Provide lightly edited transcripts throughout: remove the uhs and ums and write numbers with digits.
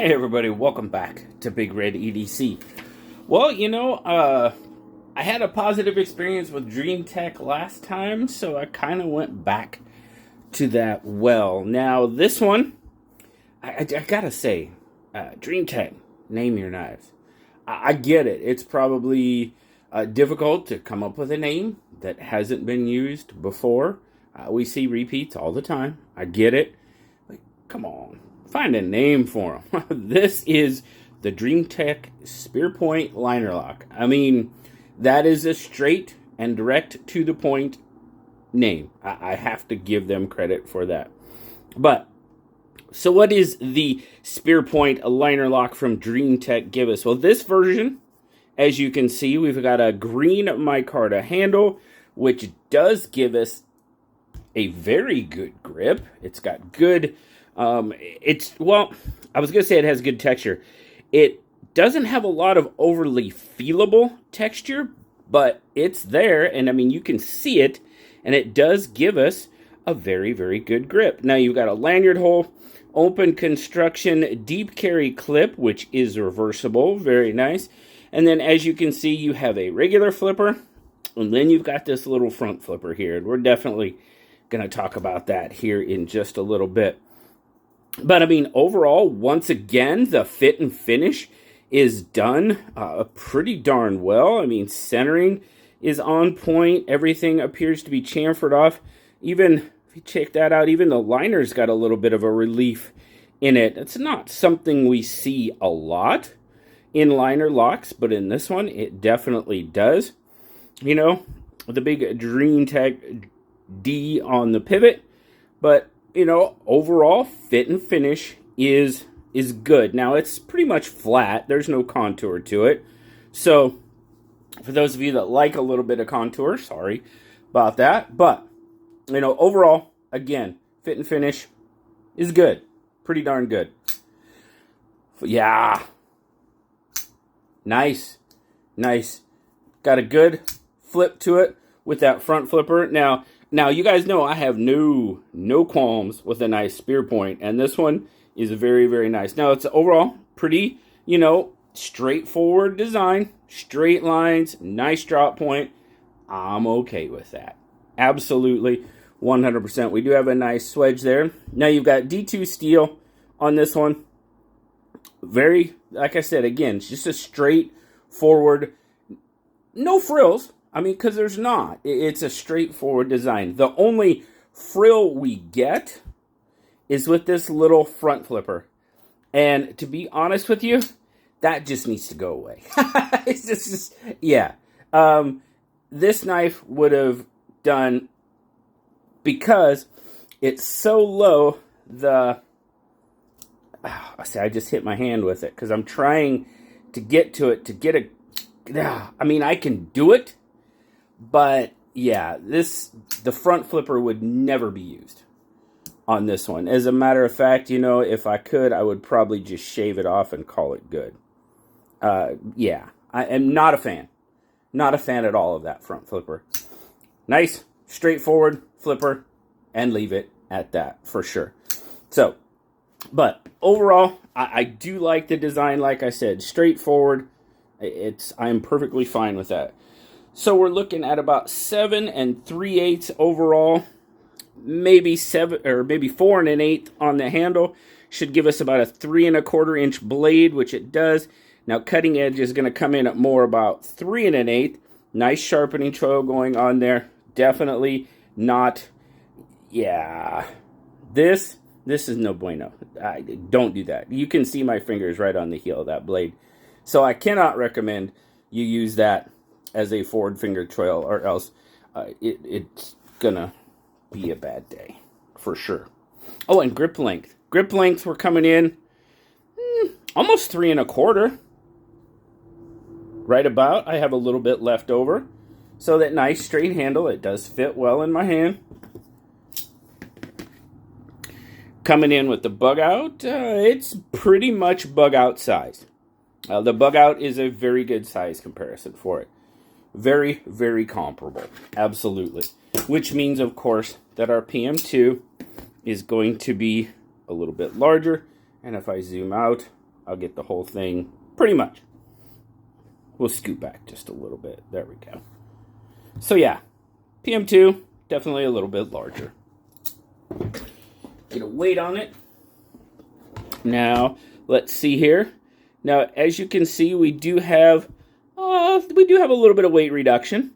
Hey everybody, welcome back to BigRedEDC. Well, I had a positive experience with DreamTech last time, so I kind of went back to that well. Now, this one, I gotta say, DreamTech, name your knives. I get it. It's probably difficult to come up with a name that hasn't been used before. We see repeats all the time. I get it. But come on. Find a name for them. This is the DreamTech Spearpoint Liner Lock. I mean, that is a straight and direct to the point name. I have to give them credit for that. But, so what is the Spearpoint Liner Lock from DreamTech give us? Well, this version, as you can see, we've got a green micarta handle, which does give us a very good grip. It's got good... I was going to say it has good texture. It doesn't have a lot of overly feelable texture, but it's there, and I mean, you can see it, and it does give us a very, very good grip. Now, you've got a lanyard hole, open construction, deep carry clip, which is reversible, very nice. And then, as you can see, you have a regular flipper, and then you've got this little front flipper here, and we're definitely going to talk about that here in just a little bit. But, I mean, overall, once again, the fit and finish is done pretty darn well. I mean, centering is on point. Everything appears to be chamfered off. Even, if you check that out, even the liner's got a little bit of a relief in it. It's not something we see a lot in liner locks, but in this one, it definitely does. You know, the big DreamTech D on the pivot, but... you know, overall, fit and finish is good. Now, it's pretty much flat. There's no contour to it. So, for those of you that like a little bit of contour, sorry about that. But, you know, overall, again, fit and finish is good. Pretty darn good. Yeah. Nice. Nice. Got a good flip to it with that front flipper. Now, you guys know I have no qualms with a nice spear point, and this one is very, very nice. Now, it's overall pretty, straightforward design, straight lines, nice drop point. I'm okay with that. Absolutely, 100%. We do have a nice swedge there. Now, you've got D2 steel on this one. Very, like I said, again, it's just a straightforward, no frills. I mean, because there's not. It's a straightforward design. The only frill we get is with this little front flipper. And to be honest with you, that just needs to go away. It's just yeah. This knife would have done, because it's so low, I just hit my hand with it because I'm trying to get to it to get a... I mean, I can do it. But, yeah, the front flipper would never be used on this one. As a matter of fact, if I could, I would probably just shave it off and call it good. Yeah, I am not a fan. Not a fan at all of that front flipper. Nice, straightforward flipper, and leave it at that, for sure. So, but overall, I do like the design, like I said. Straightforward, I'm perfectly fine with that. So we're looking at about 7 3/8 overall, maybe 4 1/8 on the handle. Should give us about a 3 1/4 inch blade, which it does. Now cutting edge is going to come in at more about 3 1/8. Nice sharpening choil going on there. Definitely not. Yeah, this is no bueno. Don't do that. You can see my fingers right on the heel of that blade. So I cannot recommend you use that as a forward finger choil, or else it's gonna be a bad day, for sure. Oh, and grip length. Grip length, we're coming in almost 3 1/4. Right about. I have a little bit left over. So that nice straight handle, it does fit well in my hand. Coming in with the bug out, it's pretty much bug out size. The bug out is a very good size comparison for it. Very, very comparable. Absolutely. Which means, of course, that our PM2 is going to be a little bit larger. And if I zoom out, I'll get the whole thing pretty much. We'll scoot back just a little bit. There we go. So yeah, PM2, definitely a little bit larger. Get a weight on it. Now, let's see here. Now, as you can see, we do have a little bit of weight reduction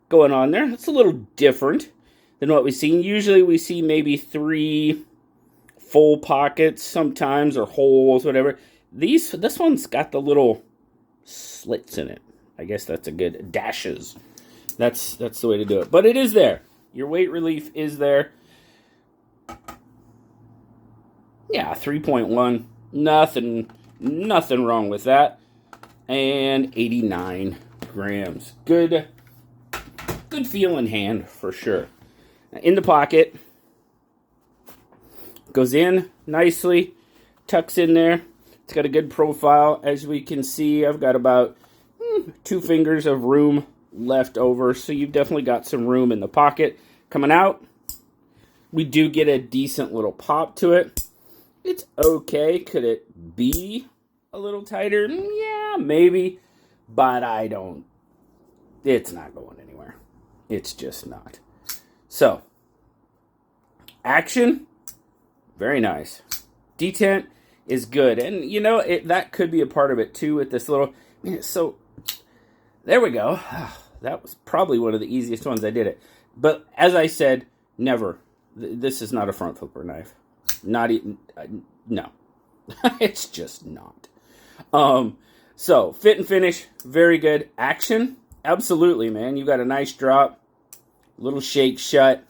going on there. It's a little different than what we've seen. Usually we see maybe 3 full pockets sometimes, or holes, whatever. This one's got the little slits in it. I guess that's a good dashes. That's the way to do it. But it is there. Your weight relief is there. Yeah, 3.1. Nothing wrong with that. And 89 grams. Good feel in hand for sure. In the pocket. Goes in nicely. Tucks in there. It's got a good profile. As we can see, I've got about 2 fingers of room left over. So you've definitely got some room in the pocket. Coming out, we do get a decent little pop to it. It's okay. Could it be a little tighter? Yeah, maybe. But it's not going anywhere. It's just not. So, action, very nice. Detent is good. And, you know, that could be a part of it, too, with this little... So, there we go. That was probably one of the easiest ones I did it. But, as I said, never. This is not a front flipper knife. Not even... no. It's just not. So, fit and finish, very good. Action, absolutely, man. You got a nice drop. Little shake shut.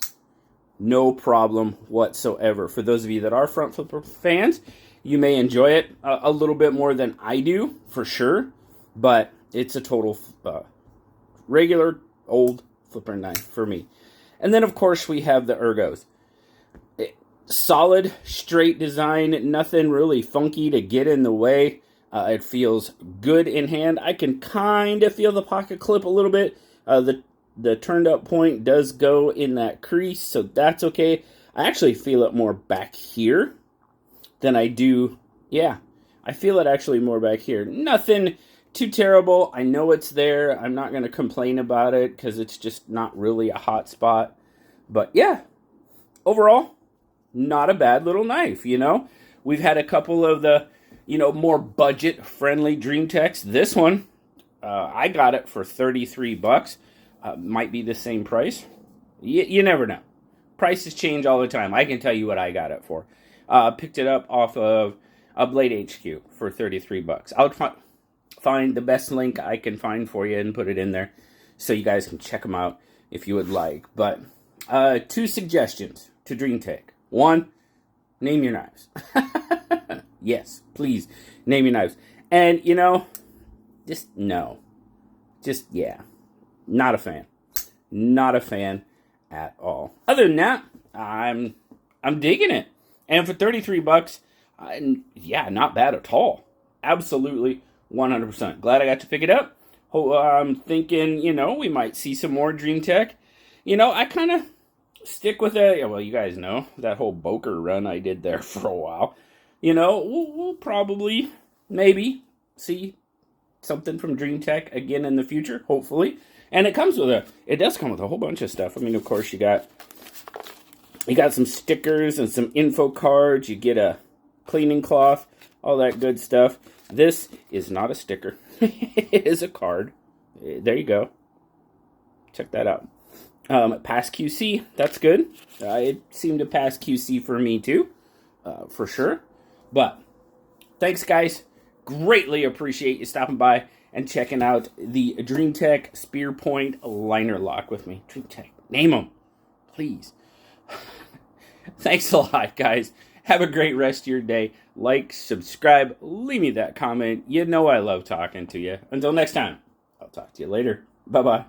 No problem whatsoever. For those of you that are front flipper fans, you may enjoy it a little bit more than I do, for sure. But it's a total regular old flipper knife for me. And then, of course, we have the ergos. Solid, straight design. Nothing really funky to get in the way. It feels good in hand. I can kind of feel the pocket clip a little bit. The turned up point does go in that crease, so that's okay. I actually feel it more back here than I do. Yeah, I feel it actually more back here. Nothing too terrible. I know it's there. I'm not going to complain about it because it's just not really a hot spot. But yeah, overall, not a bad little knife, you know. We've had a couple of the, more budget-friendly DreamTechs. This one, I got it for $33. Might be the same price. You never know. Prices change all the time. I can tell you what I got it for. Picked it up off of a Blade HQ for $33. I'll find the best link I can find for you and put it in there so you guys can check them out if you would like. But 2 suggestions to DreamTech. 1, name your knives. Yes, please, name your knives. And, just no. Just, yeah. Not a fan. Not a fan at all. Other than that, I'm digging it. And for $33, yeah, not bad at all. Absolutely, 100%. Glad I got to pick it up. I'm thinking, we might see some more DreamTech. I kind of stick with it. Yeah, well, you guys know that whole Boker run I did there for a while. We'll probably, maybe, see something from DreamTech again in the future, hopefully. And it does come with a whole bunch of stuff. I mean, of course, you got some stickers and some info cards. You get a cleaning cloth, all that good stuff. This is not a sticker. It is a card. There you go. Check that out. Pass QC, that's good. It seemed to pass QC for me too, for sure. But thanks, guys. Greatly appreciate you stopping by and checking out the DreamTech Spear Point Liner Lock with me. DreamTech, name them, please. Thanks a lot, guys. Have a great rest of your day. Like, subscribe, leave me that comment. You know I love talking to you. Until next time, I'll talk to you later. Bye-bye.